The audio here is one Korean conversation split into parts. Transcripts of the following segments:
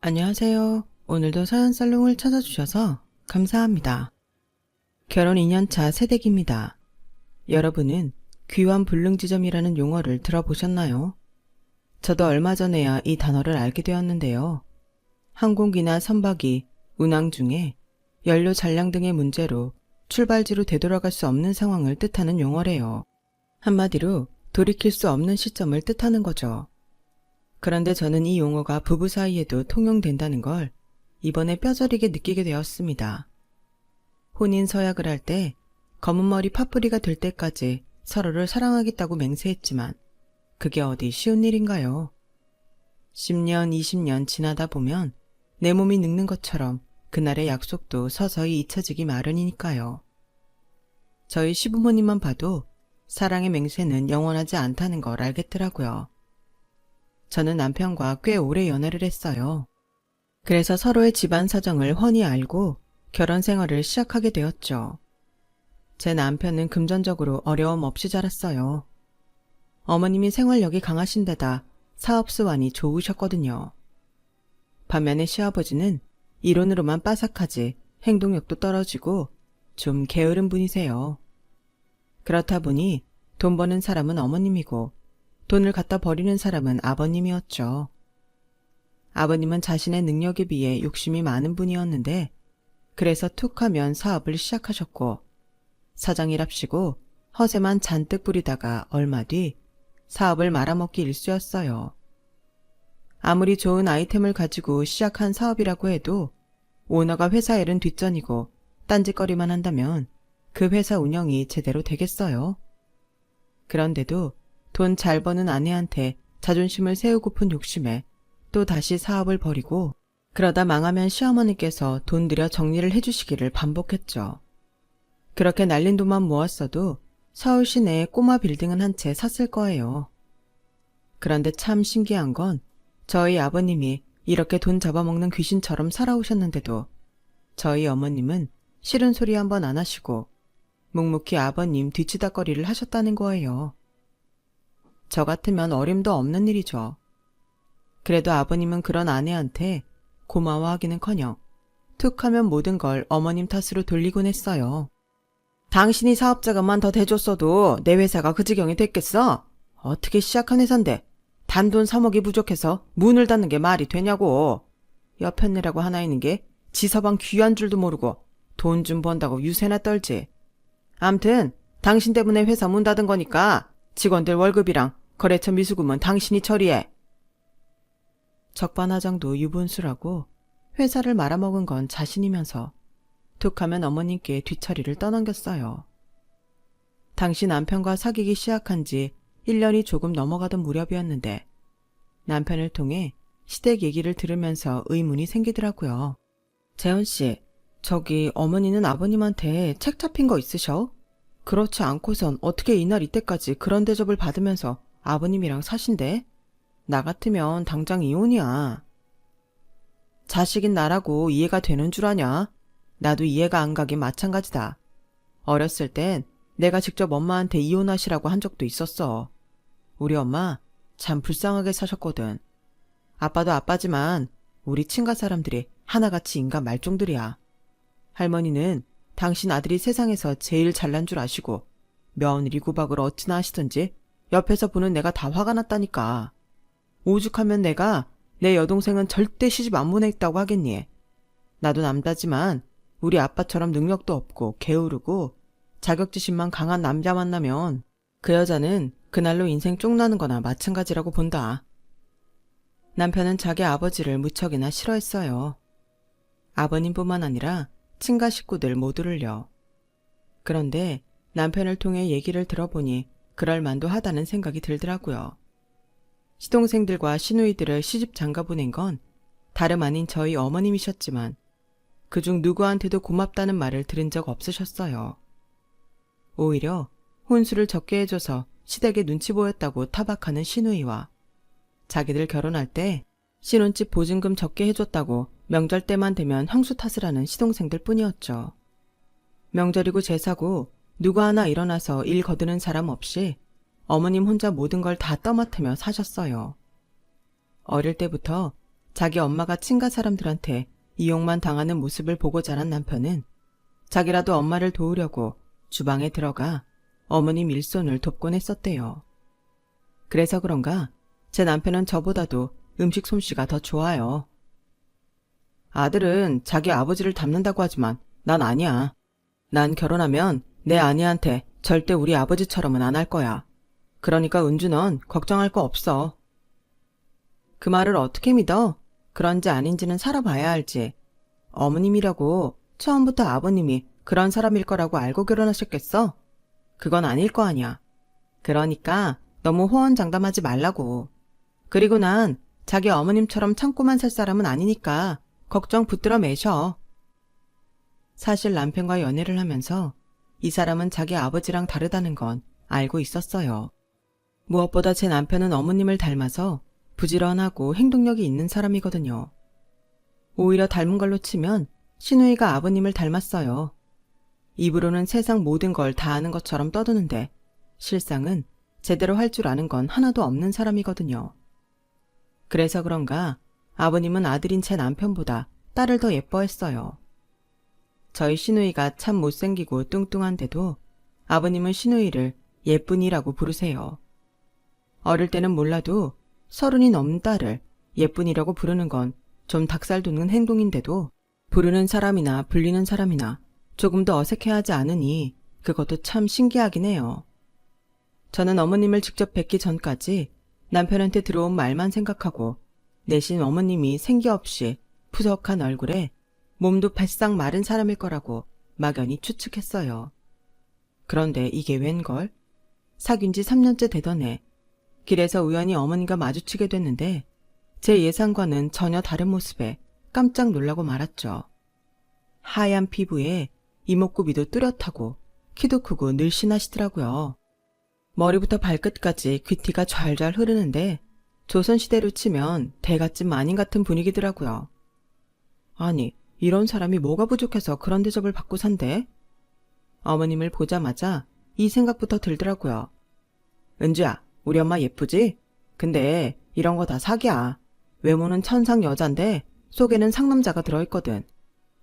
안녕하세요. 오늘도 서연살롱을 찾아주셔서 감사합니다. 결혼 2년차 새댁입니다. 여러분은 귀환불능지점이라는 용어를 들어보셨나요? 저도 얼마 전에야 이 단어를 알게 되었는데요. 항공기나 선박이 운항 중에 연료 잔량 등의 문제로 출발지로 되돌아갈 수 없는 상황을 뜻하는 용어래요. 한마디로 돌이킬 수 없는 시점을 뜻하는 거죠. 그런데 저는 이 용어가 부부 사이에도 통용된다는 걸 이번에 뼈저리게 느끼게 되었습니다. 혼인 서약을 할 때 검은 머리 파뿌리가 될 때까지 서로를 사랑하겠다고 맹세했지만 그게 어디 쉬운 일인가요? 10년, 20년 지나다 보면 내 몸이 늙는 것처럼 그날의 약속도 서서히 잊혀지기 마련이니까요. 저희 시부모님만 봐도 사랑의 맹세는 영원하지 않다는 걸 알겠더라고요. 저는 남편과 꽤 오래 연애를 했어요. 그래서 서로의 집안 사정을 훤히 알고 결혼 생활을 시작하게 되었죠. 제 남편은 금전적으로 어려움 없이 자랐어요. 어머님이 생활력이 강하신 데다 사업 수완이 좋으셨거든요. 반면에 시아버지는 이론으로만 빠삭하지 행동력도 떨어지고 좀 게으른 분이세요. 그렇다 보니 돈 버는 사람은 어머님이고 돈을 갖다 버리는 사람은 아버님이었죠. 아버님은 자신의 능력에 비해 욕심이 많은 분이었는데 그래서 툭 하면 사업을 시작하셨고 사장이랍시고 허세만 잔뜩 부리다가 얼마 뒤 사업을 말아먹기 일쑤였어요. 아무리 좋은 아이템을 가지고 시작한 사업이라고 해도 오너가 회사 일은 뒷전이고 딴짓거리만 한다면 그 회사 운영이 제대로 되겠어요? 그런데도 돈 잘 버는 아내한테 자존심을 세우고픈 욕심에 또 다시 사업을 벌이고 그러다 망하면 시어머니께서 돈 들여 정리를 해주시기를 반복했죠. 그렇게 날린 돈만 모았어도 서울 시내에 꼬마 빌딩은 한 채 샀을 거예요. 그런데 참 신기한 건 저희 아버님이 이렇게 돈 잡아먹는 귀신처럼 살아오셨는데도 저희 어머님은 싫은 소리 한번 안 하시고 묵묵히 아버님 뒤치다꺼리를 하셨다는 거예요. 저 같으면 어림도 없는 일이죠. 그래도 아버님은 그런 아내한테 고마워하기는커녕 툭 하면 모든 걸 어머님 탓으로 돌리곤 했어요. 당신이 사업자가만 더 대줬어도 내 회사가 그 지경이 됐겠어? 어떻게 시작한 회사인데 단돈 3억이 부족해서 문을 닫는 게 말이 되냐고. 여편네라고 하나 있는 게 지서방 귀한 줄도 모르고 돈 좀 번다고 유세나 떨지. 암튼 당신 때문에 회사 문 닫은 거니까 직원들 월급이랑 거래처 미수금은 당신이 처리해. 적반하장도 유분수라고 회사를 말아먹은 건 자신이면서 툭하면 어머님께 뒷처리를 떠넘겼어요. 당시 남편과 사귀기 시작한 지 1년이 조금 넘어가던 무렵이었는데 남편을 통해 시댁 얘기를 들으면서 의문이 생기더라고요. 재현씨, 저기 어머니는 아버님한테 책 잡힌 거 있으셔? 그렇지 않고선 어떻게 이날 이때까지 그런 대접을 받으면서 아버님이랑 사신대? 나 같으면 당장 이혼이야. 자식인 나라고 이해가 되는 줄 아냐? 나도 이해가 안 가긴 마찬가지다. 어렸을 땐 내가 직접 엄마한테 이혼하시라고 한 적도 있었어. 우리 엄마 참 불쌍하게 사셨거든. 아빠도 아빠지만 우리 친가 사람들이 하나같이 인간 말종들이야. 할머니는 당신 아들이 세상에서 제일 잘난 줄 아시고 며느리 구박을 어찌나 하시던지 옆에서 보는 내가 다 화가 났다니까. 오죽하면 내가 내 여동생은 절대 시집 안 보내겠다고 하겠니. 나도 남자지만 우리 아빠처럼 능력도 없고 게으르고 자격지심만 강한 남자 만나면 그 여자는 그날로 인생 쪽나는 거나 마찬가지라고 본다. 남편은 자기 아버지를 무척이나 싫어했어요. 아버님뿐만 아니라 친가 식구들 모두를요. 그런데 남편을 통해 얘기를 들어보니 그럴만도 하다는 생각이 들더라고요. 시동생들과 시누이들을 시집 장가 보낸 건 다름 아닌 저희 어머님이셨지만 그중 누구한테도 고맙다는 말을 들은 적 없으셨어요. 오히려 혼수를 적게 해줘서 시댁에 눈치 보였다고 타박하는 시누이와 자기들 결혼할 때 신혼집 보증금 적게 해줬다고 명절 때만 되면 형수 탓을 하는 시동생들 뿐이었죠. 명절이고 제사고 누구 하나 일어나서 일 거두는 사람 없이 어머님 혼자 모든 걸 다 떠맡으며 사셨어요. 어릴 때부터 자기 엄마가 친가 사람들한테 이용만 당하는 모습을 보고 자란 남편은 자기라도 엄마를 도우려고 주방에 들어가 어머님 일손을 돕곤 했었대요. 그래서 그런가 제 남편은 저보다도 음식 솜씨가 더 좋아요. 아들은 자기 아버지를 닮는다고 하지만 난 아니야. 난 결혼하면 내 아내한테 절대 우리 아버지처럼은 안 할 거야. 그러니까 은주는 걱정할 거 없어. 그 말을 어떻게 믿어? 그런지 아닌지는 살아봐야 알지. 어머님이라고 처음부터 아버님이 그런 사람일 거라고 알고 결혼하셨겠어? 그건 아닐 거 아니야. 그러니까 너무 호언장담하지 말라고. 그리고 난 자기 어머님처럼 참고만 살 사람은 아니니까 걱정 붙들어 매셔. 사실 남편과 연애를 하면서 이 사람은 자기 아버지랑 다르다는 건 알고 있었어요. 무엇보다 제 남편은 어머님을 닮아서 부지런하고 행동력이 있는 사람이거든요. 오히려 닮은 걸로 치면 시누이가 아버님을 닮았어요. 입으로는 세상 모든 걸 다 아는 것처럼 떠드는데 실상은 제대로 할 줄 아는 건 하나도 없는 사람이거든요. 그래서 그런가 아버님은 아들인 제 남편보다 딸을 더 예뻐했어요. 저희 시누이가 참 못생기고 뚱뚱한데도 아버님은 시누이를 예쁜이라고 부르세요. 어릴 때는 몰라도 30이 넘은 딸을 예쁜이라고 부르는 건 좀 닭살 돋는 행동인데도 부르는 사람이나 불리는 사람이나 조금 더 어색해하지 않으니 그것도 참 신기하긴 해요. 저는 어머님을 직접 뵙기 전까지 남편한테 들어온 말만 생각하고 내심 어머님이 생기 없이 푸석한 얼굴에 몸도 바싹 마른 사람일 거라고 막연히 추측했어요. 그런데 이게 웬걸? 사귄 지 3년째 되던 해 길에서 우연히 어머님과 마주치게 됐는데 제 예상과는 전혀 다른 모습에 깜짝 놀라고 말았죠. 하얀 피부에 이목구비도 뚜렷하고 키도 크고 늘씬하시더라고요. 머리부터 발끝까지 귀티가 좔좔 흐르는데 조선시대로 치면 대갓집 마님 같은 분위기더라고요. 아니, 이런 사람이 뭐가 부족해서 그런 대접을 받고 산대? 어머님을 보자마자 이 생각부터 들더라고요. 은주야, 우리 엄마 예쁘지? 근데 이런 거 다 사기야. 외모는 천상 여잔데 속에는 상남자가 들어있거든.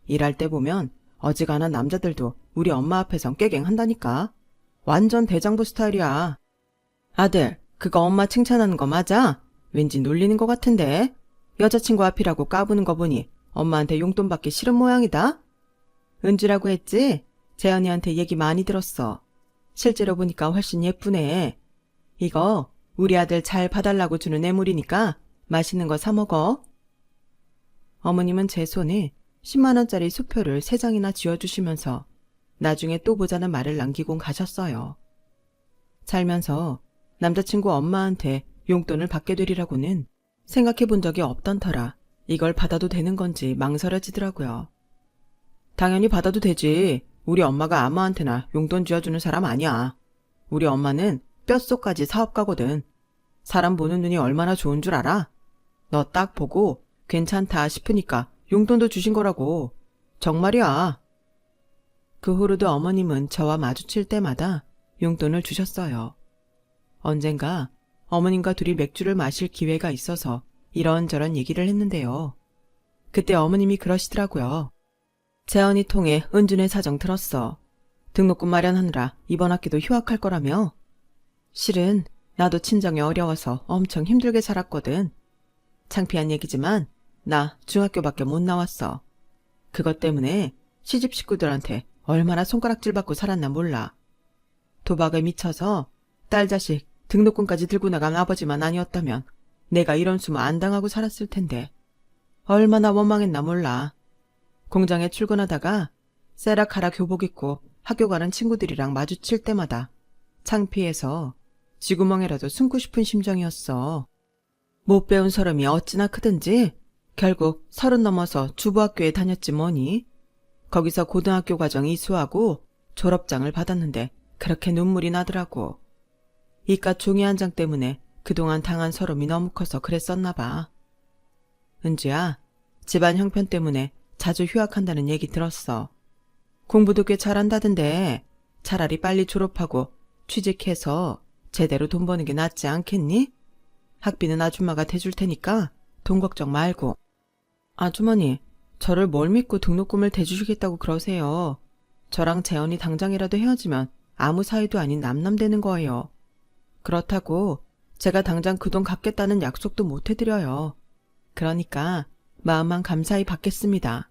일할 때 보면 어지간한 남자들도 우리 엄마 앞에선 깨갱한다니까. 완전 대장부 스타일이야. 아들, 그거 엄마 칭찬하는 거 맞아? 왠지 놀리는 거 같은데. 여자친구 앞이라고 까부는 거 보니 엄마한테 용돈 받기 싫은 모양이다. 은주라고 했지? 재현이한테 얘기 많이 들었어. 실제로 보니까 훨씬 예쁘네. 이거 우리 아들 잘 봐달라고 주는 뇌물이니까 맛있는 거 사 먹어. 어머님은 제 손에 10만 원짜리 수표를 3장이나 쥐어주시면서 나중에 또 보자는 말을 남기곤 가셨어요. 살면서 남자친구 엄마한테 용돈을 받게 되리라고는 생각해 본 적이 없던 터라 이걸 받아도 되는 건지 망설여지더라고요. 당연히 받아도 되지. 우리 엄마가 아무한테나 용돈 쥐어주는 사람 아니야. 우리 엄마는 뼛속까지 사업가거든. 사람 보는 눈이 얼마나 좋은 줄 알아? 너 딱 보고 괜찮다 싶으니까 용돈도 주신 거라고. 정말이야. 그 후로도 어머님은 저와 마주칠 때마다 용돈을 주셨어요. 언젠가 어머님과 둘이 맥주를 마실 기회가 있어서 이런저런 얘기를 했는데요. 그때 어머님이 그러시더라고요. 재언이 통해 은준의 사정 들었어. 등록금 마련하느라 이번 학기도 휴학할 거라며. 실은 나도 친정이 어려워서 엄청 힘들게 살았거든. 창피한 얘기지만 나 중학교밖에 못 나왔어. 그것 때문에 시집 식구들한테 얼마나 손가락질 받고 살았나 몰라. 도박에 미쳐서 딸 자식 등록금까지 들고 나간 아버지만 아니었다면 내가 이런 수모 안 당하고 살았을 텐데 얼마나 원망했나 몰라. 공장에 출근하다가 세라카라 교복 입고 학교 가는 친구들이랑 마주칠 때마다 창피해서 쥐구멍에라도 숨고 싶은 심정이었어. 못 배운 서름이 어찌나 크든지 결국 30 넘어서 주부학교에 다녔지 뭐니. 거기서 고등학교 과정 이수하고 졸업장을 받았는데 그렇게 눈물이 나더라고. 이깟 종이 한 장 때문에 그동안 당한 서름이 너무 커서 그랬었나 봐. 은주야, 집안 형편 때문에 자주 휴학한다는 얘기 들었어. 공부도 꽤 잘한다던데 차라리 빨리 졸업하고 취직해서 제대로 돈 버는 게 낫지 않겠니? 학비는 아줌마가 대줄 테니까 돈 걱정 말고. 아주머니, 저를 뭘 믿고 등록금을 대주시겠다고 그러세요. 저랑 재현이 당장이라도 헤어지면 아무 사이도 아닌 남남되는 거예요. 그렇다고 제가 당장 그 돈 갚겠다는 약속도 못 해드려요. 그러니까 마음만 감사히 받겠습니다.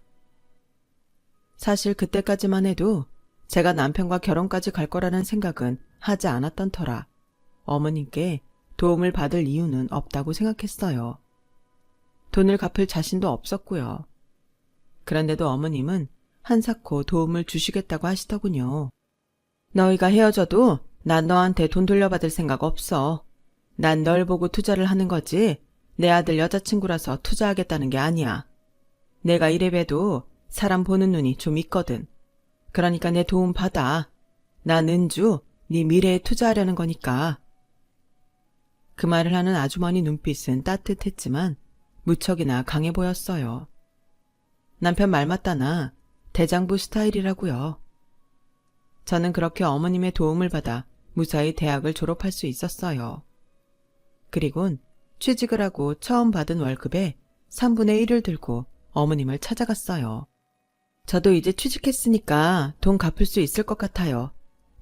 사실 그때까지만 해도 제가 남편과 결혼까지 갈 거라는 생각은 하지 않았던 터라 어머님께 도움을 받을 이유는 없다고 생각했어요. 돈을 갚을 자신도 없었고요. 그런데도 어머님은 한사코 도움을 주시겠다고 하시더군요. 너희가 헤어져도 난 너한테 돈 돌려받을 생각 없어. 난 널 보고 투자를 하는 거지 내 아들 여자친구라서 투자하겠다는 게 아니야. 내가 이래봬도 사람 보는 눈이 좀 있거든. 그러니까 내 도움 받아. 난 은주 네 미래에 투자하려는 거니까. 그 말을 하는 아주머니 눈빛은 따뜻했지만 무척이나 강해 보였어요. 남편 말 맞다나 대장부 스타일이라고요. 저는 그렇게 어머님의 도움을 받아 무사히 대학을 졸업할 수 있었어요. 그리곤 취직을 하고 처음 받은 월급의 3분의 1을 들고 어머님을 찾아갔어요. 저도 이제 취직했으니까 돈 갚을 수 있을 것 같아요.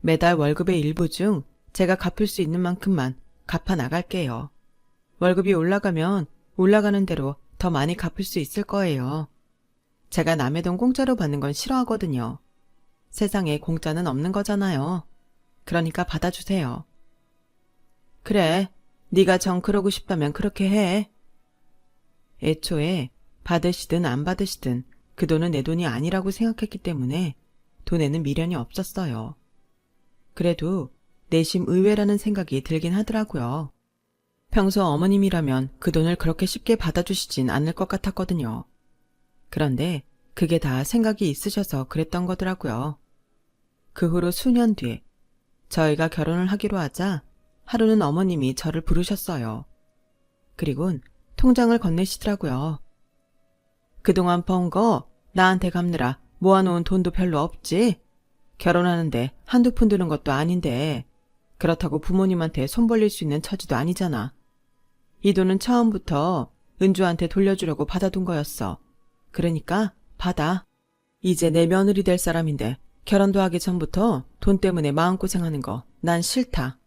매달 월급의 일부 중 제가 갚을 수 있는 만큼만 갚아 나갈게요. 월급이 올라가면 올라가는 대로 더 많이 갚을 수 있을 거예요. 제가 남의 돈 공짜로 받는 건 싫어하거든요. 세상에 공짜는 없는 거잖아요. 그러니까 받아주세요. 그래, 네가 정 그러고 싶다면 그렇게 해. 애초에 받으시든 안 받으시든 그 돈은 내 돈이 아니라고 생각했기 때문에 돈에는 미련이 없었어요. 그래도 내심 의외라는 생각이 들긴 하더라고요. 평소 어머님이라면 그 돈을 그렇게 쉽게 받아주시진 않을 것 같았거든요. 그런데 그게 다 생각이 있으셔서 그랬던 거더라고요. 그 후로 수년 뒤에 저희가 결혼을 하기로 하자 하루는 어머님이 저를 부르셨어요. 그리곤 통장을 건네시더라고요. 그동안 번 거 나한테 갚느라 모아놓은 돈도 별로 없지? 결혼하는데 한두 푼 드는 것도 아닌데 그렇다고 부모님한테 손 벌릴 수 있는 처지도 아니잖아. 이 돈은 처음부터 은주한테 돌려주려고 받아둔 거였어. 그러니까 받아. 이제 내 며느리 될 사람인데 결혼도 하기 전부터 돈 때문에 마음고생하는 거 난 싫다.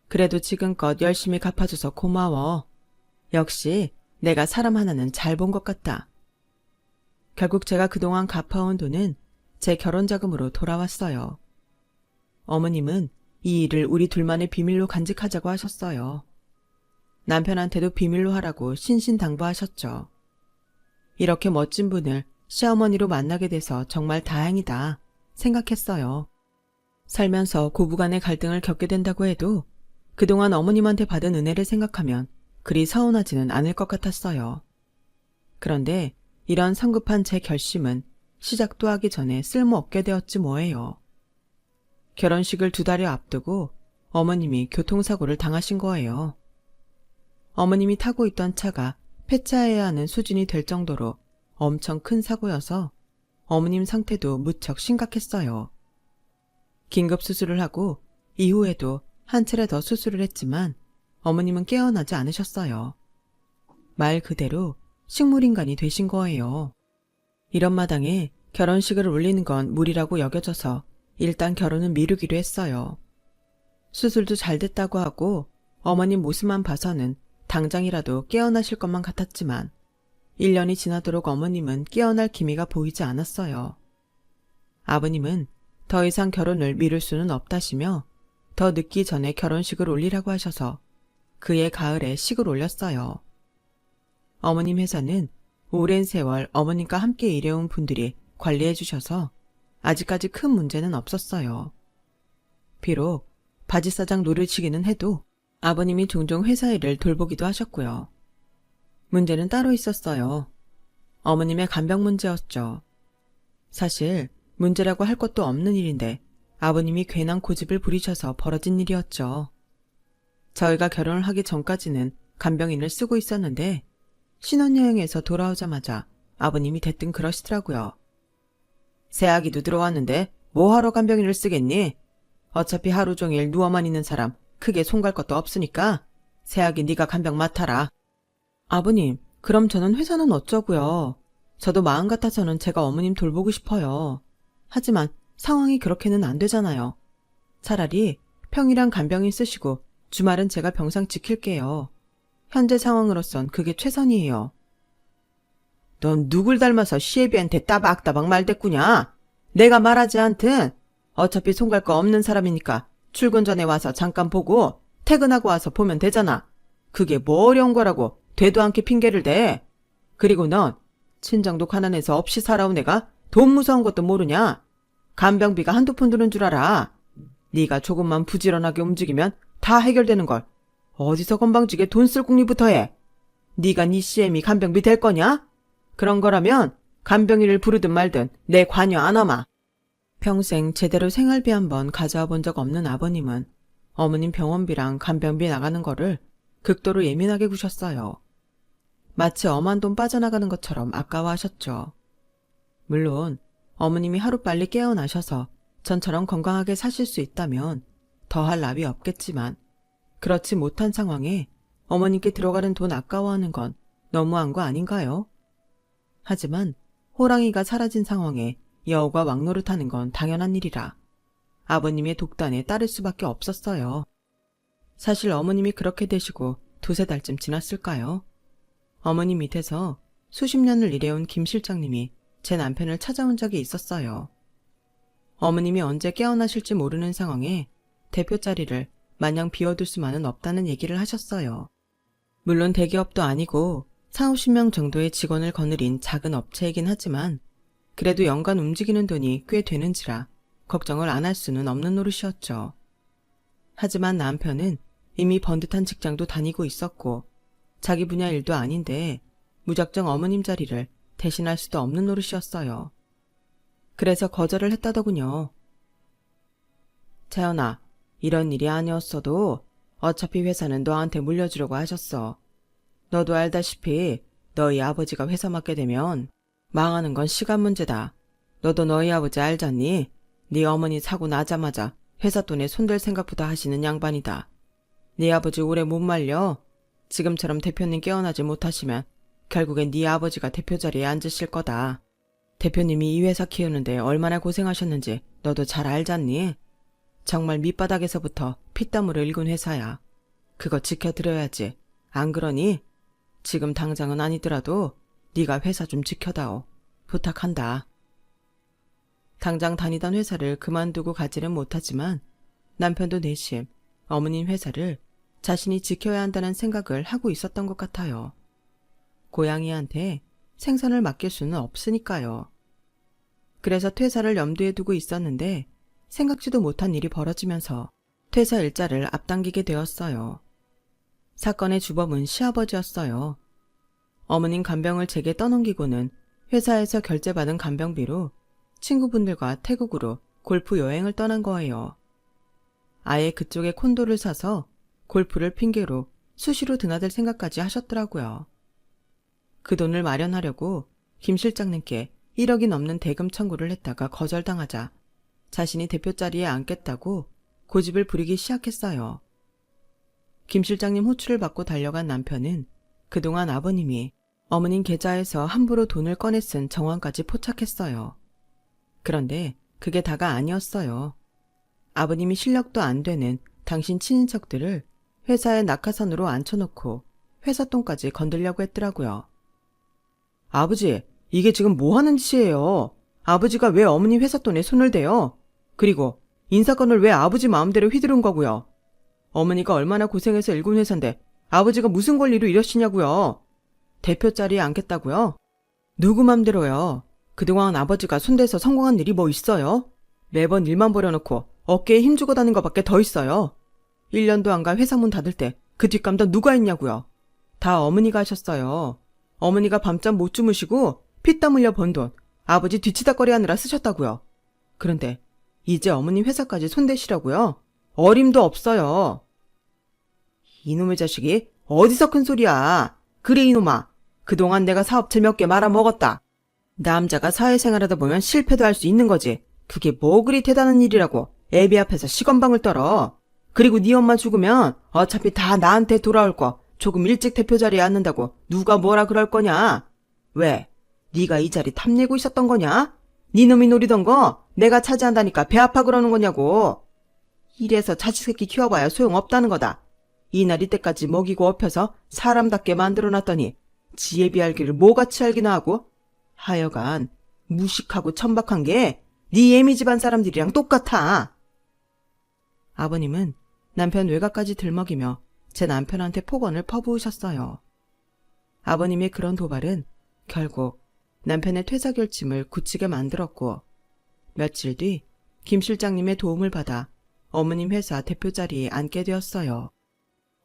그래도 지금껏 열심히 갚아줘서 고마워. 역시 내가 사람 하나는 잘 본 것 같다. 결국 제가 그동안 갚아온 돈은 제 결혼자금으로 돌아왔어요. 어머님은 이 일을 우리 둘만의 비밀로 간직하자고 하셨어요. 남편한테도 비밀로 하라고 신신당부하셨죠. 이렇게 멋진 분을 시어머니로 만나게 돼서 정말 다행이다 생각했어요. 살면서 고부간의 갈등을 겪게 된다고 해도 그동안 어머님한테 받은 은혜를 생각하면 그리 서운하지는 않을 것 같았어요. 그런데 이런 성급한 제 결심은 시작도 하기 전에 쓸모없게 되었지 뭐예요. 결혼식을 2달여 앞두고 어머님이 교통사고를 당하신 거예요. 어머님이 타고 있던 차가 폐차해야 하는 수준이 될 정도로 엄청 큰 사고여서 어머님 상태도 무척 심각했어요. 긴급 수술을 하고 이후에도 한 차례 더 수술을 했지만 어머님은 깨어나지 않으셨어요. 말 그대로 식물인간이 되신 거예요. 이런 마당에 결혼식을 올리는 건 무리라고 여겨져서 일단 결혼은 미루기로 했어요. 수술도 잘 됐다고 하고 어머님 모습만 봐서는 당장이라도 깨어나실 것만 같았지만 1년이 지나도록 어머님은 깨어날 기미가 보이지 않았어요. 아버님은 더 이상 결혼을 미룰 수는 없다시며 더 늦기 전에 결혼식을 올리라고 하셔서 그해 가을에 식을 올렸어요. 어머님 회사는 오랜 세월 어머님과 함께 일해온 분들이 관리해 주셔서 아직까지 큰 문제는 없었어요. 비록 바지사장 노릇이기는 해도 아버님이 종종 회사 일을 돌보기도 하셨고요. 문제는 따로 있었어요. 어머님의 간병 문제였죠. 사실 문제라고 할 것도 없는 일인데 아버님이 괜한 고집을 부리셔서 벌어진 일이었죠. 저희가 결혼을 하기 전까지는 간병인을 쓰고 있었는데 신혼여행에서 돌아오자마자 아버님이 대뜸 그러시더라고요. 새아기도 들어왔는데 뭐하러 간병인을 쓰겠니? 어차피 하루 종일 누워만 있는 사람 크게 손갈 것도 없으니까 새아기 네가 간병 맡아라. 아버님, 그럼 저는 회사는 어쩌고요? 저도 마음 같아서는 제가 어머님 돌보고 싶어요. 하지만 상황이 그렇게는 안 되잖아요. 차라리 평일엔 간병인 쓰시고 주말은 제가 병상 지킬게요. 현재 상황으로선 그게 최선이에요. 넌 누굴 닮아서 시애비한테 따박따박 말대꾸냐? 내가 말하지 않든 어차피 손갈 거 없는 사람이니까 출근 전에 와서 잠깐 보고 퇴근하고 와서 보면 되잖아. 그게 뭐 어려운 거라고 되도 않게 핑계를 대. 그리고 넌 친정도 가난해서 없이 살아온 애가 돈 무서운 것도 모르냐? 간병비가 한두 푼 드는 줄 알아. 네가 조금만 부지런하게 움직이면 다 해결되는 걸. 어디서 건방지게 돈 쓸 궁리부터 해. 네가 네 CM이 간병비 될 거냐? 그런 거라면 간병인을 부르든 말든 내 관여 안 하마. 평생 제대로 생활비 한 번 가져와 본 적 없는 아버님은 어머님 병원비랑 간병비 나가는 거를 극도로 예민하게 구셨어요. 마치 엄한 돈 빠져나가는 것처럼 아까워하셨죠. 물론 어머님이 하루빨리 깨어나셔서 전처럼 건강하게 사실 수 있다면 더할 나위 없겠지만 그렇지 못한 상황에 어머님께 들어가는 돈 아까워하는 건 너무한 거 아닌가요? 하지만 호랑이가 사라진 상황에 여우가 왕노릇하는 건 당연한 일이라 아버님의 독단에 따를 수밖에 없었어요. 사실 어머님이 그렇게 되시고 두세 달쯤 지났을까요? 어머님 밑에서 수십 년을 일해온 김 실장님이 제 남편을 찾아온 적이 있었어요. 어머님이 언제 깨어나실지 모르는 상황에 대표 자리를 마냥 비워둘 수만은 없다는 얘기를 하셨어요. 물론 대기업도 아니고 40~50명 정도의 직원을 거느린 작은 업체이긴 하지만 그래도 연간 움직이는 돈이 꽤 되는지라 걱정을 안 할 수는 없는 노릇이었죠. 하지만 남편은 이미 번듯한 직장도 다니고 있었고 자기 분야 일도 아닌데 무작정 어머님 자리를 대신할 수도 없는 노릇이었어요. 그래서 거절을 했다더군요. 차연아, 이런 일이 아니었어도 어차피 회사는 너한테 물려주려고 하셨어. 너도 알다시피 너희 아버지가 회사 맡게 되면 망하는 건 시간 문제다. 너도 너희 아버지 알잖니? 네 어머니 사고 나자마자 회사 돈에 손댈 생각부터 하시는 양반이다. 네 아버지 오래 못 말려. 지금처럼 대표님 깨어나지 못하시면 결국엔 네 아버지가 대표 자리에 앉으실 거다. 대표님이 이 회사 키우는데 얼마나 고생하셨는지 너도 잘 알잖니? 정말 밑바닥에서부터 피땀으로 일군 회사야. 그거 지켜드려야지. 안 그러니? 지금 당장은 아니더라도 네가 회사 좀 지켜다오. 부탁한다. 당장 다니던 회사를 그만두고 가지는 못하지만 남편도 내심 어머님 회사를 자신이 지켜야 한다는 생각을 하고 있었던 것 같아요. 고양이한테 생선을 맡길 수는 없으니까요. 그래서 퇴사를 염두에 두고 있었는데 생각지도 못한 일이 벌어지면서 퇴사 일자를 앞당기게 되었어요. 사건의 주범은 시아버지였어요. 어머님 간병을 제게 떠넘기고는 회사에서 결제받은 간병비로 친구분들과 태국으로 골프 여행을 떠난 거예요. 아예 그쪽에 콘도를 사서 골프를 핑계로 수시로 드나들 생각까지 하셨더라고요. 그 돈을 마련하려고 김 실장님께 1억이 넘는 대금 청구를 했다가 거절당하자 자신이 대표 자리에 앉겠다고 고집을 부리기 시작했어요. 김 실장님 호출을 받고 달려간 남편은 그동안 아버님이 어머님 계좌에서 함부로 돈을 꺼내 쓴 정황까지 포착했어요. 그런데 그게 다가 아니었어요. 아버님이 실력도 안 되는 당신 친인척들을 회사에 낙하산으로 앉혀놓고 회사 돈까지 건들려고 했더라고요. 아버지, 이게 지금 뭐 하는 짓이에요? 아버지가 왜 어머니 회사 돈에 손을 대요? 그리고 인사건을 왜 아버지 마음대로 휘두른 거고요? 어머니가 얼마나 고생해서 일군 회사인데 아버지가 무슨 권리로 이러시냐고요? 대표 자리에 앉겠다고요? 누구 맘대로요? 그동안 아버지가 손대서 성공한 일이 뭐 있어요? 매번 일만 벌여놓고 어깨에 힘주고 다닌 것밖에 더 있어요. 1년도 안 가 회사 문 닫을 때 그 뒷감당 누가 했냐고요? 다 어머니가 하셨어요. 어머니가 밤잠 못 주무시고 피땀 흘려 번 돈 아버지 뒤치다꺼리 하느라 쓰셨다고요. 그런데 이제 어머님 회사까지 손대시라고요? 어림도 없어요. 이놈의 자식이 어디서 큰 소리야. 그래 이놈아. 그동안 내가 사업체 몇 개 말아먹었다. 남자가 사회생활하다 보면 실패도 할 수 있는 거지. 그게 뭐 그리 대단한 일이라고 애비 앞에서 시건방을 떨어. 그리고 네 엄마 죽으면 어차피 다 나한테 돌아올 거 조금 일찍 대표 자리에 앉는다고 누가 뭐라 그럴 거냐? 왜? 네가 이 자리 탐내고 있었던 거냐? 네 놈이 노리던 거 내가 차지한다니까 배 아파 그러는 거냐고. 이래서 자식 새끼 키워봐야 소용없다는 거다. 이날 이때까지 먹이고 업혀서 사람답게 만들어놨더니 지에 비할 길을 뭐같이 알기나 하고. 하여간 무식하고 천박한 게 네 애미 집안 사람들이랑 똑같아. 아버님은 남편 외가까지 들먹이며 제 남편한테 폭언을 퍼부으셨어요. 아버님의 그런 도발은 결국 남편의 퇴사 결심을 굳히게 만들었고, 며칠 뒤 김 실장님의 도움을 받아 어머님 회사 대표 자리에 앉게 되었어요.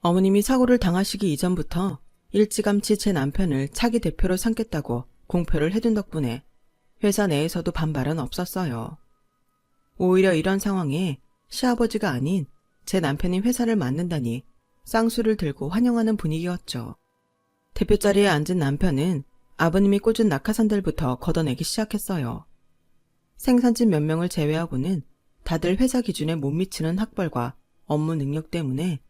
어머님이 사고를 당하시기 이전부터 일찌감치 제 남편을 차기 대표로 삼겠다고 공표를 해둔 덕분에 회사 내에서도 반발은 없었어요. 오히려 이런 상황에 시아버지가 아닌 제 남편이 회사를 맡는다니 쌍수를 들고 환영하는 분위기였죠. 대표 자리에 앉은 남편은 아버님이 꽂은 낙하산들부터 걷어내기 시작했어요. 생산직 몇 명을 제외하고는 다들 회사 기준에 못 미치는 학벌과 업무 능력 때문에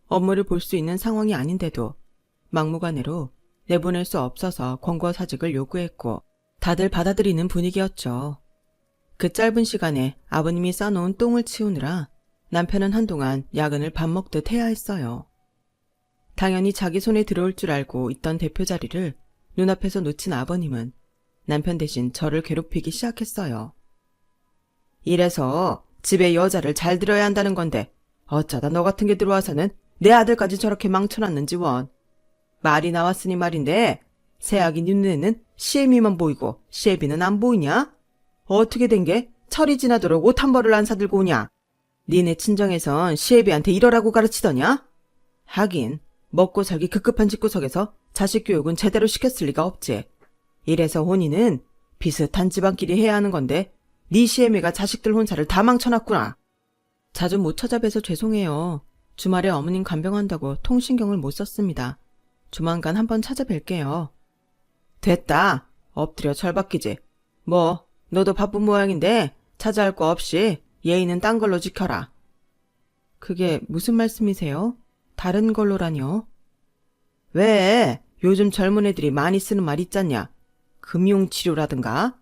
업무를 볼 수 있는 상황이 아닌데도 막무가내로 내보낼 수 없어서 권고사직을 요구했고, 다들 받아들이는 분위기였죠. 그 짧은 시간에 아버님이 싸놓은 똥을 치우느라 남편은 한동안 야근을 밥 먹듯 해야 했어요. 당연히 자기 손에 들어올 줄 알고 있던 대표 자리를 눈앞에서 놓친 아버님은 남편 대신 저를 괴롭히기 시작했어요. 이래서 집에 여자를 잘 들여야 한다는 건데 어쩌다 너 같은 게 들어와서는 내 아들까지 저렇게 망쳐놨는지 원. 말이 나왔으니 말인데 새아기 눈에는 시애미만 보이고 시애비는 안 보이냐? 어떻게 된 게 철이 지나도록 옷 한 벌을 안 사들고 오냐? 니네 친정에선 시애비한테 이러라고 가르치더냐? 하긴 먹고 살기 급급한 집구석에서 자식 교육은 제대로 시켰을 리가 없지. 이래서 혼인은 비슷한 집안끼리 해야 하는 건데 네 시애미가 자식들 혼사를 다 망쳐놨구나. 자주 못 찾아뵈서 죄송해요. 주말에 어머님 간병한다고 통신경을 못 썼습니다. 조만간 한번 찾아뵐게요. 됐다. 엎드려 절박기지. 뭐 너도 바쁜 모양인데 찾아할 거 없이 예의는 딴 걸로 지켜라. 그게 무슨 말씀이세요? 다른 걸로라뇨? 왜? 요즘 젊은 애들이 많이 쓰는 말 있잖냐. 금융치료라든가.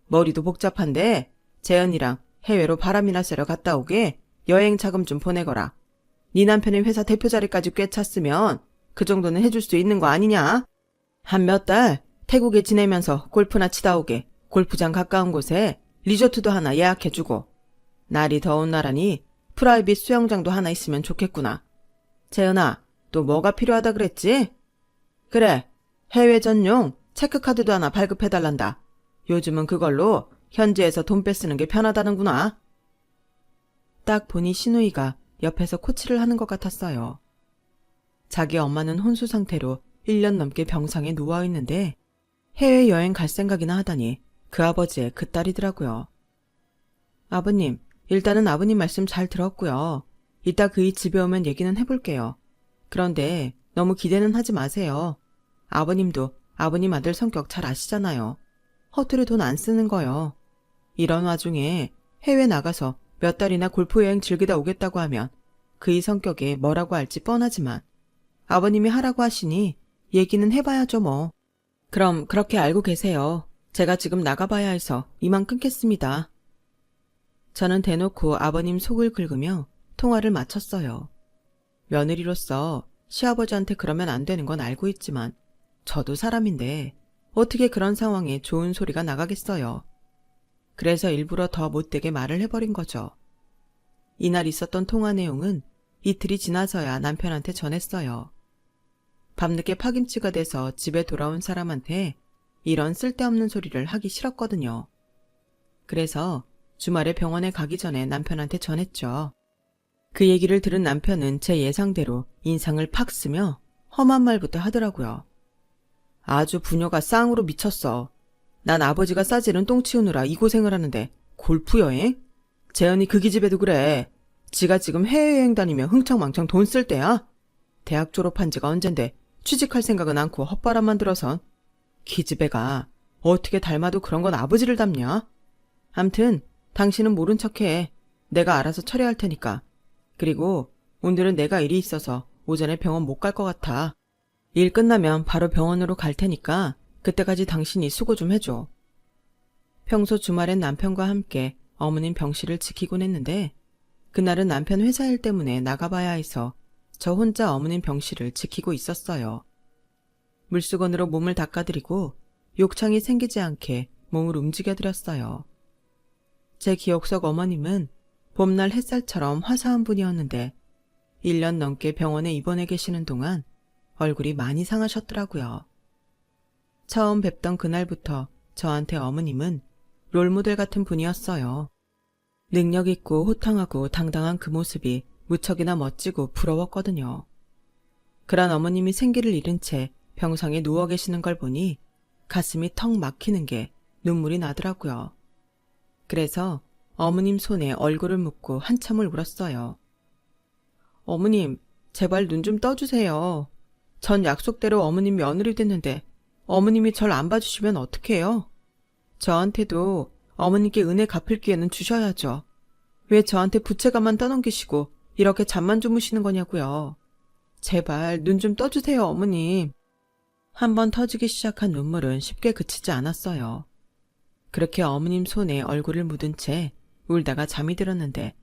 머리도 복잡한데 재현이랑 해외로 바람이나 쐬러 갔다 오게 여행 자금 좀 보내거라. 네 남편의 회사 대표 자리까지 꿰찼으면 그 정도는 해줄 수 있는 거 아니냐? 한 몇 달 태국에 지내면서 골프나 치다 오게 골프장 가까운 곳에 리조트도 하나 예약해주고, 날이 더운 나라니 프라이빗 수영장도 하나 있으면 좋겠구나. 재현아, 또 뭐가 필요하다 그랬지? 그래, 해외 전용 체크카드도 하나 발급해달란다. 요즘은 그걸로 현지에서 돈 빼쓰는 게 편하다는구나. 딱 보니 시누이가 옆에서 코치를 하는 것 같았어요. 자기 엄마는 혼수 상태로 1년 넘게 병상에 누워있는데 해외여행 갈 생각이나 하다니 그 아버지의 그 딸이더라고요. 아버님, 일단은 아버님 말씀 잘 들었고요. 이따 그이 집에 오면 얘기는 해볼게요. 그런데 너무 기대는 하지 마세요. 아버님도 아버님 아들 성격 잘 아시잖아요. 허투루 돈 안 쓰는 거요. 이런 와중에 해외 나가서 몇 달이나 골프 여행 즐기다 오겠다고 하면 그이 성격에 뭐라고 할지 뻔하지만 아버님이 하라고 하시니 얘기는 해봐야죠 뭐. 그럼 그렇게 알고 계세요. 제가 지금 나가봐야 해서 이만 끊겠습니다. 저는 대놓고 아버님 속을 긁으며 통화를 마쳤어요. 며느리로서 시아버지한테 그러면 안 되는 건 알고 있지만 저도 사람인데 어떻게 그런 상황에 좋은 소리가 나가겠어요. 그래서 일부러 더 못되게 말을 해버린 거죠. 이날 있었던 통화 내용은 이틀이 지나서야 남편한테 전했어요. 밤늦게 파김치가 돼서 집에 돌아온 사람한테 이런 쓸데없는 소리를 하기 싫었거든요. 그래서 주말에 병원에 가기 전에 남편한테 전했죠. 그 얘기를 들은 남편은 제 예상대로 인상을 팍 쓰며 험한 말부터 하더라고요. 아주 부녀가 쌍으로 미쳤어. 난 아버지가 싸지른 똥 치우느라 이 고생을 하는데 골프 여행? 재현이 그 기집애도 그래. 지가 지금 해외여행 다니며 흥청망청 돈 쓸 때야? 대학 졸업한 지가 언젠데 취직할 생각은 않고 헛바람만 들어선. 기집애가 어떻게 닮아도 그런 건 아버지를 닮냐? 암튼 당신은 모른 척해. 내가 알아서 처리할 테니까. 그리고 오늘은 내가 일이 있어서 오전에 병원 못 갈 것 같아. 일 끝나면 바로 병원으로 갈 테니까 그때까지 당신이 수고 좀 해줘. 평소 주말엔 남편과 함께 어머님 병실을 지키곤 했는데 그날은 남편 회사 일 때문에 나가봐야 해서 저 혼자 어머님 병실을 지키고 있었어요. 물수건으로 몸을 닦아드리고 욕창이 생기지 않게 몸을 움직여드렸어요. 제 기억 속 어머님은 봄날 햇살처럼 화사한 분이었는데 1년 넘게 병원에 입원해 계시는 동안 얼굴이 많이 상하셨더라고요. 처음 뵙던 그날부터 저한테 어머님은 롤모델 같은 분이었어요. 능력 있고 호탕하고 당당한 그 모습이 무척이나 멋지고 부러웠거든요. 그런 어머님이 생기를 잃은 채 병상에 누워 계시는 걸 보니 가슴이 턱 막히는 게 눈물이 나더라고요. 그래서 어머님 손에 얼굴을 묻고 한참을 울었어요. 어머님, 제발 눈 좀 떠주세요. 전 약속대로 어머님 며느리 됐는데 어머님이 절 안 봐주시면 어떡해요? 저한테도 어머님께 은혜 갚을 기회는 주셔야죠. 왜 저한테 부채감만 떠넘기시고 이렇게 잠만 주무시는 거냐고요. 제발 눈 좀 떠주세요, 어머님. 한번 터지기 시작한 눈물은 쉽게 그치지 않았어요. 그렇게 어머님 손에 얼굴을 묻은 채 울다가 잠이 들었는데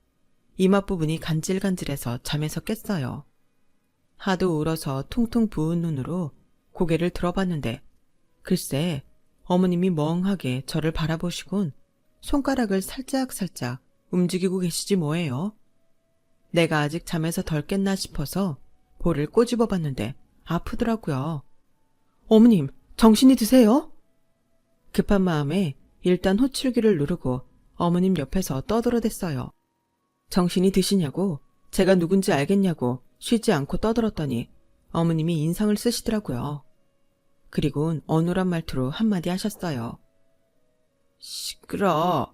이마 부분이 간질간질해서 잠에서 깼어요. 하도 울어서 퉁퉁 부은 눈으로 고개를 들어봤는데 글쎄 어머님이 멍하게 저를 바라보시곤 손가락을 살짝살짝 움직이고 계시지 뭐예요. 내가 아직 잠에서 덜 깼나 싶어서 볼을 꼬집어 봤는데 아프더라고요. 어머님, 정신이 드세요? 급한 마음에 일단 호출기를 누르고 어머님 옆에서 떠들어댔어요. 정신이 드시냐고, 제가 누군지 알겠냐고 쉬지 않고 떠들었더니 어머님이 인상을 쓰시더라고요. 그리곤 어눌한 말투로 한마디 하셨어요. 시끄러.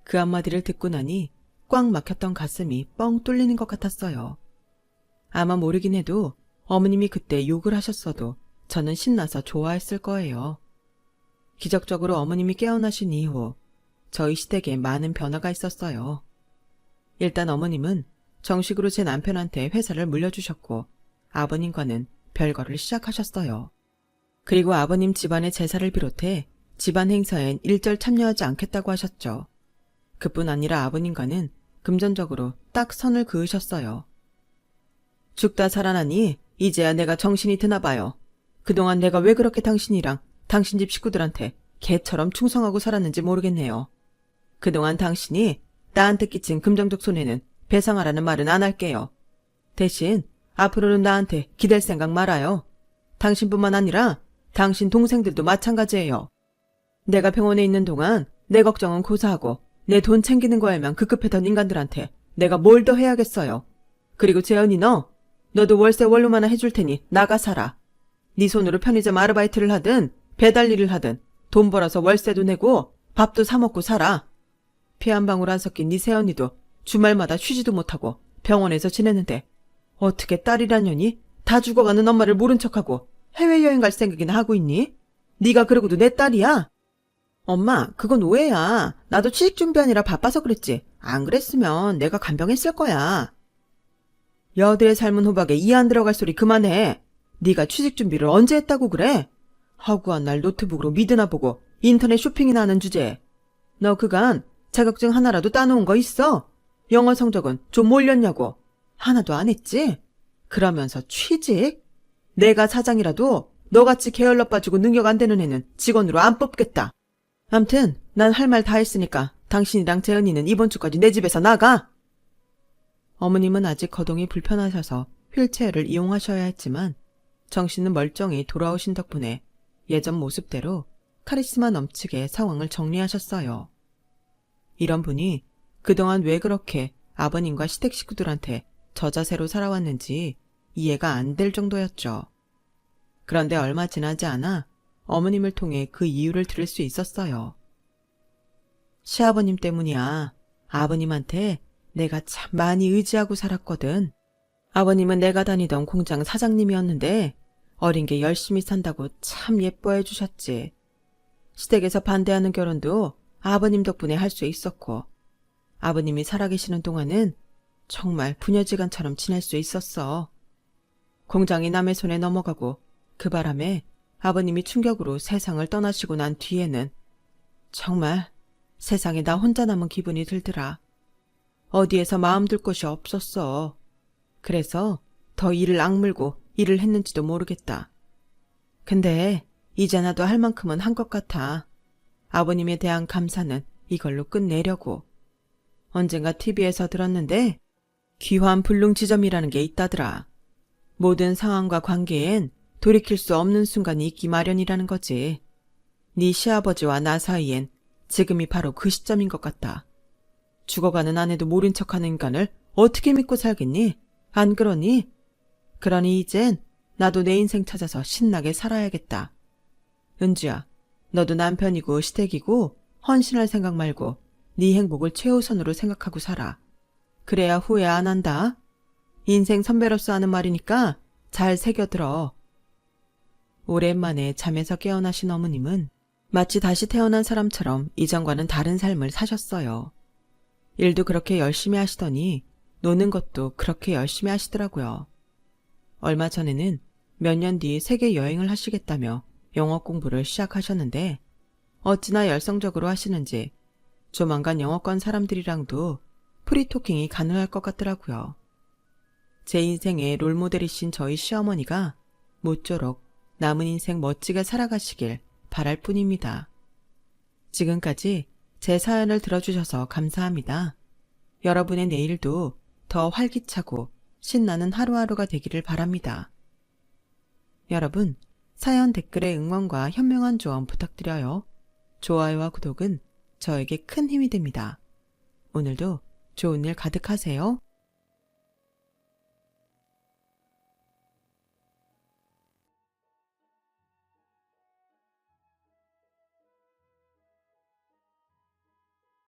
그 한마디를 듣고 나니 꽉 막혔던 가슴이 뻥 뚫리는 것 같았어요. 아마 모르긴 해도 어머님이 그때 욕을 하셨어도 저는 신나서 좋아했을 거예요. 기적적으로 어머님이 깨어나신 이후 저희 시댁에 많은 변화가 있었어요. 일단 어머님은 정식으로 제 남편한테 회사를 물려주셨고 아버님과는 별거를 시작하셨어요. 그리고 아버님 집안의 제사를 비롯해 집안 행사엔 일절 참여하지 않겠다고 하셨죠. 그뿐 아니라 아버님과는 금전적으로 딱 선을 그으셨어요. 죽다 살아나니 이제야 내가 정신이 드나 봐요. 그동안 내가 왜 그렇게 당신이랑 당신 집 식구들한테 개처럼 충성하고 살았는지 모르겠네요. 그동안 당신이 나한테 끼친 금전적 손해는 배상하라는 말은 안 할게요. 대신 앞으로는 나한테 기댈 생각 말아요. 당신뿐만 아니라 당신 동생들도 마찬가지예요. 내가 병원에 있는 동안 내 걱정은 고사하고 내 돈 챙기는 거에만 급급했던 인간들한테 내가 뭘 더 해야겠어요. 그리고 재현이 너도 월세 원룸 하나 해줄 테니 나가 살아. 네 손으로 편의점 아르바이트를 하든 배달 일을 하든 돈 벌어서 월세도 내고 밥도 사 먹고 살아. 피 한 방울 안 섞인 네 새언니도 주말마다 쉬지도 못하고 병원에서 지내는데 어떻게 딸이란 년이 다 죽어가는 엄마를 모른 척하고 해외여행 갈 생각이나 하고 있니? 네가 그러고도 내 딸이야? 엄마, 그건 오해야. 나도 취직 준비하느라 바빠서 그랬지. 안 그랬으면 내가 간병했을 거야. 여들의 삶은 호박에 이 안 들어갈 소리 그만해. 네가 취직 준비를 언제 했다고 그래? 허구한 날 노트북으로 미드나 보고 인터넷 쇼핑이나 하는 주제에. 너 그간 자격증 하나라도 따놓은 거 있어? 영어 성적은 좀 올렸냐고. 하나도 안 했지? 그러면서 취직? 내가 사장이라도 너같이 게을러 빠지고 능력 안 되는 애는 직원으로 안 뽑겠다. 암튼 난 할 말 다 했으니까 당신이랑 재은이는 이번 주까지 내 집에서 나가. 어머님은 아직 거동이 불편하셔서 휠체어를 이용하셔야 했지만 정신은 멀쩡히 돌아오신 덕분에 예전 모습대로 카리스마 넘치게 상황을 정리하셨어요. 이런 분이 그동안 왜 그렇게 아버님과 시댁 식구들한테 저자세로 살아왔는지 이해가 안 될 정도였죠. 그런데 얼마 지나지 않아 어머님을 통해 그 이유를 들을 수 있었어요. 시아버님 때문이야. 아버님한테 내가 참 많이 의지하고 살았거든. 아버님은 내가 다니던 공장 사장님이었는데 어린 게 열심히 산다고 참 예뻐해 주셨지. 시댁에서 반대하는 결혼도 아버님 덕분에 할 수 있었고 아버님이 살아계시는 동안은 정말 부녀지간처럼 지낼 수 있었어. 공장이 남의 손에 넘어가고 그 바람에 아버님이 충격으로 세상을 떠나시고 난 뒤에는 정말 세상에 나 혼자 남은 기분이 들더라. 어디에서 마음 둘 곳이 없었어. 그래서 더 이를 악물고 일을 했는지도 모르겠다. 근데 이제 나도 할 만큼은 한 것 같아. 아버님에 대한 감사는 이걸로 끝내려고. 언젠가 TV에서 들었는데 귀환불능지점이라는 게 있다더라. 모든 상황과 관계엔 돌이킬 수 없는 순간이 있기 마련이라는 거지. 네 시아버지와 나 사이엔 지금이 바로 그 시점인 것 같다. 죽어가는 아내도 모른 척하는 인간을 어떻게 믿고 살겠니? 안 그러니? 그러니 이젠 나도 내 인생 찾아서 신나게 살아야겠다. 은주야, 너도 남편이고 시댁이고 헌신할 생각 말고 네 행복을 최우선으로 생각하고 살아. 그래야 후회 안 한다. 인생 선배로서 하는 말이니까 잘 새겨들어. 오랜만에 잠에서 깨어나신 어머님은 마치 다시 태어난 사람처럼 이전과는 다른 삶을 사셨어요. 일도 그렇게 열심히 하시더니 노는 것도 그렇게 열심히 하시더라고요. 얼마 전에는 몇 년 뒤 세계 여행을 하시겠다며 영어 공부를 시작하셨는데 어찌나 열성적으로 하시는지 조만간 영어권 사람들이랑도 프리토킹이 가능할 것 같더라고요. 제 인생의 롤모델이신 저희 시어머니가 모쪼록 남은 인생 멋지게 살아가시길 바랄 뿐입니다. 지금까지 제 사연을 들어주셔서 감사합니다. 여러분의 내일도 더 활기차고 신나는 하루하루가 되기를 바랍니다. 여러분, 사연 댓글에 응원과 현명한 조언 부탁드려요. 좋아요와 구독은 저에게 큰 힘이 됩니다. 오늘도 좋은 일 가득하세요.